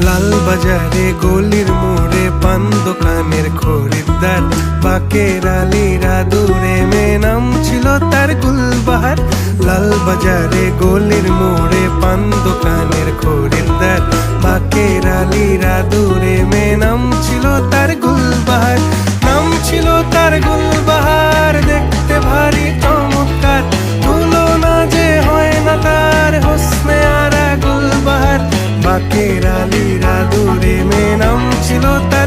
লাল বাজারে গলির মোড়ে পান দোকানের খরিদ্দার, বাকের আলীরা দূরে মেয়ে নাম ছিল তার গুলবাহার। লাল বাজারে গলির মোড়ে পান দোকানের খরিদ্দার, বাকের আলীরা দূরে মেয়ে নাম ছিল তার গুলবাহার। নাম ছিল তার গুলবাহার, দেখতে ভারী চমৎকার, তুলনা যে হয় না তার হোসনে আরা গুলবাহার। বাকের আলীরা দূরে মেয়ে নাম ছিল তার